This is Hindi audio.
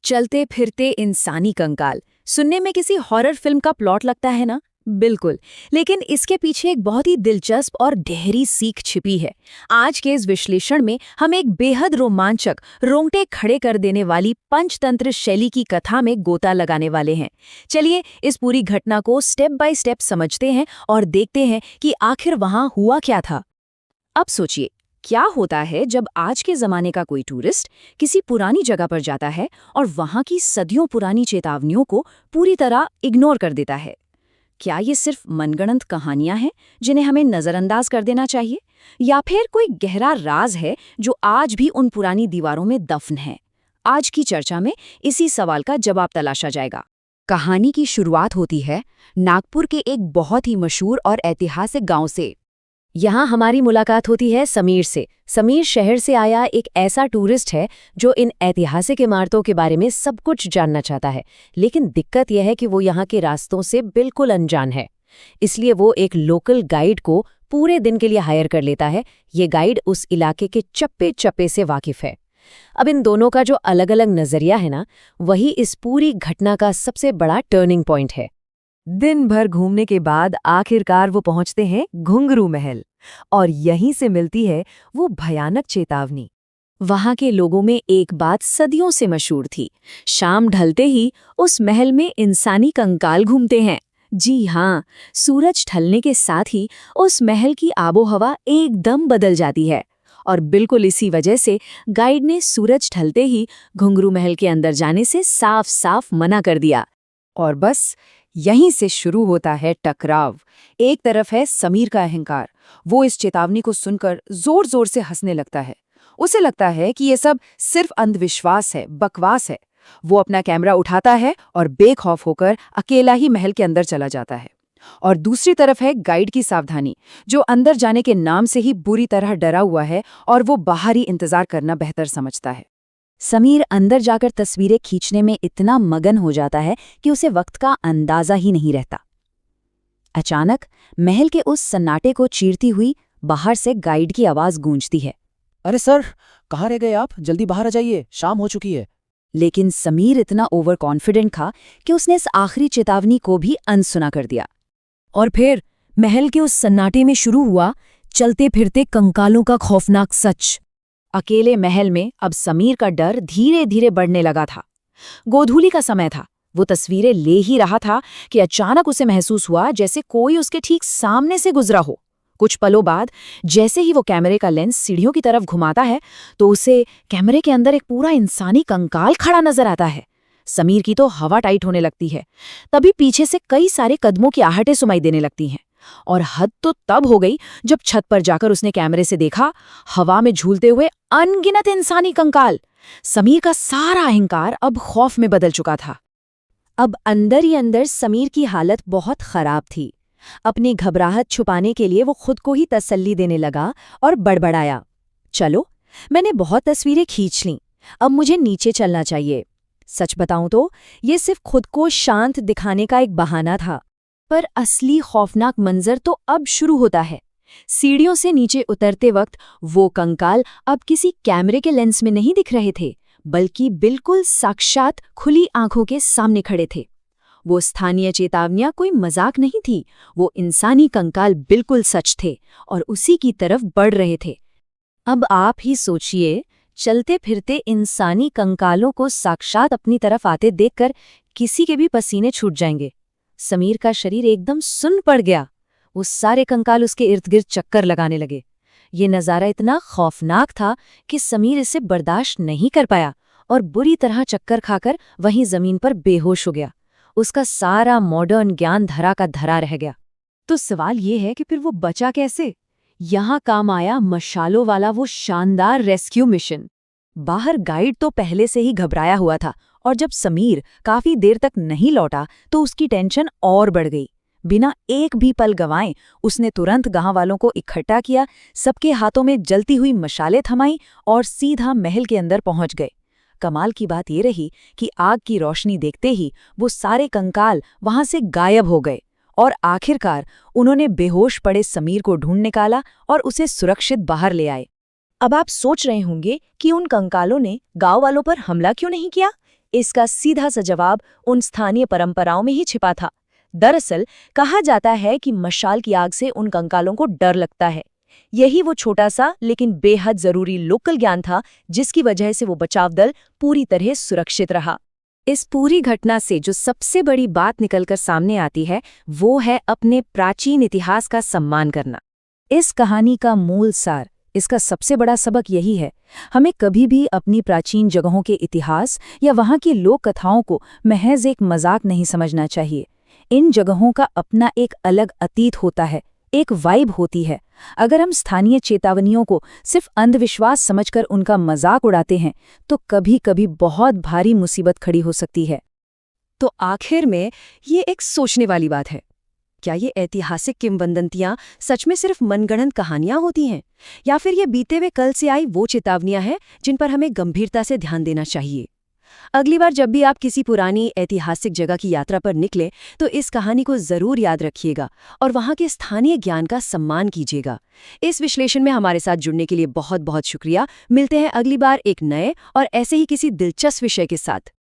चलते फिरते इंसानी कंकाल सुनने में किसी हॉरर फिल्म का प्लॉट लगता है ना। बिल्कुल। लेकिन इसके पीछे एक बहुत ही दिलचस्प और गहरी सीख छिपी है। आज के इस विश्लेषण में हम एक बेहद रोमांचक, रोंगटे खड़े कर देने वाली पंचतंत्र शैली की कथा में गोता लगाने वाले हैं। चलिए इस पूरी घटना को स्टेप बाय स्टेप समझते हैं और देखते हैं कि आखिर वहां हुआ क्या था। अब सोचिए, क्या होता है जब आज के जमाने का कोई टूरिस्ट किसी पुरानी जगह पर जाता है और वहां की सदियों पुरानी चेतावनियों को पूरी तरह इग्नोर कर देता है। क्या ये सिर्फ मनगढ़ंत कहानियां हैं जिन्हें हमें नजरअंदाज कर देना चाहिए, या फिर कोई गहरा राज है जो आज भी उन पुरानी दीवारों में दफन है? आज की चर्चा में इसी सवाल का जवाब तलाशा जाएगा। कहानी की शुरुआत होती है नागपुर के एक बहुत ही मशहूर और ऐतिहासिक गांव से। यहाँ हमारी मुलाकात होती है समीर से। समीर शहर से आया एक ऐसा टूरिस्ट है जो इन ऐतिहासिक इमारतों के बारे में सब कुछ जानना चाहता है, लेकिन दिक्कत यह है कि वो यहाँ के रास्तों से बिल्कुल अनजान है। इसलिए वो एक लोकल गाइड को पूरे दिन के लिए हायर कर लेता है। ये गाइड उस इलाके के चप्पे चप्पे से वाकिफ है। अब इन दोनों का जो अलग अलग नजरिया है ना, वही इस पूरी घटना का सबसे बड़ा टर्निंग पॉइंट है। दिन भर घूमने के बाद आखिरकार वो पहुंचते हैं घुंघरू महल, और यहीं से मिलती है वो भयानक चेतावनी। वहां के लोगों में एक बात सदियों से मशहूर थी। शाम ढलते ही उस महल में इंसानी कंकाल घूमते हैं। जी हाँ, सूरज ढलने के साथ ही उस महल की आबोहवा एकदम बदल जाती है। और बिल्कुल इसी वजह से गाइड ने सूरज ढलते ही घुंघरू महल के अंदर जाने से साफ साफ मना कर दिया। और बस यहीं से शुरू होता है टकराव। एक तरफ है समीर का अहंकार। वो इस चेतावनी को सुनकर जोर जोर से हंसने लगता है। उसे लगता है कि ये सब सिर्फ अंधविश्वास है, बकवास है। वो अपना कैमरा उठाता है और बेखौफ होकर अकेला ही महल के अंदर चला जाता है। और दूसरी तरफ है गाइड की सावधानी, जो अंदर जाने के नाम से ही बुरी तरह डरा हुआ है और वो बाहर ही इंतजार करना बेहतर समझता है। समीर अंदर जाकर तस्वीरें खींचने में इतना मगन हो जाता है कि उसे वक्त का अंदाजा ही नहीं रहता। अचानक महल के उस सन्नाटे को चीरती हुई बाहर से गाइड की आवाज गूंजती है। अरे सर, कहाँ रह गए आप? जल्दी बाहर आ जाइए, शाम हो चुकी है। लेकिन समीर इतना ओवर कॉन्फिडेंट था कि उसने इस आखिरी चेतावनी को भी अनसुना कर दिया। और फिर महल के उस सन्नाटे में शुरू हुआ चलते फिरते कंकालों का खौफनाक सच। अकेले महल में अब समीर का डर धीरे धीरे बढ़ने लगा था। गोधूली का समय था। वो तस्वीरें ले ही रहा था कि अचानक उसे महसूस हुआ जैसे कोई उसके ठीक सामने से गुजरा हो। कुछ पलों बाद जैसे ही वो कैमरे का लेंस सीढ़ियों की तरफ घुमाता है तो उसे कैमरे के अंदर एक पूरा इंसानी कंकाल खड़ा नजर आता है। समीर की तो हवा टाइट होने लगती है। तभी पीछे से कई सारे कदमों की आहटें सुनाई देने लगती हैं। और हद तो तब हो गई जब छत पर जाकर उसने कैमरे से देखा हवा में झूलते हुए अनगिनत इंसानी कंकाल। समीर का सारा अहंकार अब खौफ में बदल चुका था। अब अंदर ही अंदर समीर की हालत बहुत खराब थी। अपनी घबराहट छुपाने के लिए वो खुद को ही तसल्ली देने लगा और बड़बड़ाया, चलो, मैंने बहुत तस्वीरें खींच लीं, अब मुझे नीचे चलना चाहिए। सच बताऊं तो ये सिर्फ खुद को शांत दिखाने का एक बहाना था। पर असली खौफनाक मंजर तो अब शुरू होता है। सीढ़ियों से नीचे उतरते वक्त वो कंकाल अब किसी कैमरे के लेंस में नहीं दिख रहे थे, बल्कि बिल्कुल साक्षात खुली आंखों के सामने खड़े थे। वो स्थानीय चेतावनियां कोई मजाक नहीं थी। वो इंसानी कंकाल बिल्कुल सच थे और उसी की तरफ बढ़ रहे थे। अब आप ही सोचिए, चलते फिरते इंसानी कंकालों को साक्षात अपनी तरफ आते देखकर किसी के भी पसीने छूट जाएंगे। समीर का शरीर एकदम सुन्न पड़ गया। वो सारे कंकाल उसके इर्द गिर्द चक्कर लगाने लगे। ये नज़ारा इतना खौफनाक था कि समीर इसे बर्दाश्त नहीं कर पाया और बुरी तरह चक्कर खाकर वहीं जमीन पर बेहोश हो गया। उसका सारा मॉडर्न ज्ञान धरा का धरा रह गया। तो सवाल ये है कि फिर वो बचा कैसे? यहाँ काम आया मशालों वाला वो शानदार रेस्क्यू मिशन। बाहर गाइड तो पहले से ही घबराया हुआ था, और जब समीर काफी देर तक नहीं लौटा तो उसकी टेंशन और बढ़ गई। बिना एक भी पल गंवाए उसने तुरंत गांव वालों को इकट्ठा किया, सबके हाथों में जलती हुई मशालें थमाई और सीधा महल के अंदर पहुंच गए। कमाल की बात ये रही कि आग की रोशनी देखते ही वो सारे कंकाल वहां से गायब हो गए और आखिरकार उन्होंने बेहोश पड़े समीर को ढूंढ निकाला और उसे सुरक्षित बाहर ले आए। अब आप सोच रहे होंगे कि उन कंकालों ने गांव वालों पर हमला क्यों नहीं किया? इसका सीधा सा जवाब उन स्थानीय परंपराओं में ही छिपा था। दरअसल कहा जाता है कि मशाल की आग से उन कंकालों को डर लगता है। यही वो छोटा सा लेकिन बेहद जरूरी लोकल ज्ञान था जिसकी वजह से वो बचाव दल पूरी तरह सुरक्षित रहा। इस पूरी घटना से जो सबसे बड़ी बात निकलकर सामने आती है वो है अपने प्राचीन इतिहास का सम्मान करना। इस कहानी का मूल सार, इसका सबसे बड़ा सबक यही है, हमें कभी भी अपनी प्राचीन जगहों के इतिहास या वहाँ की लोक कथाओं को महज एक मजाक नहीं समझना चाहिए। इन जगहों का अपना एक अलग अतीत होता है, एक वाइब होती है। अगर हम स्थानीय चेतावनियों को सिर्फ अंधविश्वास समझकर उनका मजाक उड़ाते हैं तो कभी कभी बहुत भारी मुसीबत खड़ी हो सकती है। तो आखिर में ये एक सोचने वाली बात है, क्या ये ऐतिहासिक किंवदंतियां सच में सिर्फ मनगढ़ंत कहानियां होती हैं या फिर ये बीते हुए कल से आई वो चेतावनियां हैं जिन पर हमें गंभीरता से ध्यान देना चाहिए। अगली बार जब भी आप किसी पुरानी ऐतिहासिक जगह की यात्रा पर निकलें तो इस कहानी को जरूर याद रखिएगा और वहां के स्थानीय ज्ञान का सम्मान कीजिएगा। इस विश्लेषण में हमारे साथ जुड़ने के लिए बहुत बहुत शुक्रिया। मिलते हैं अगली बार एक नए और ऐसे ही किसी दिलचस्प विषय के साथ।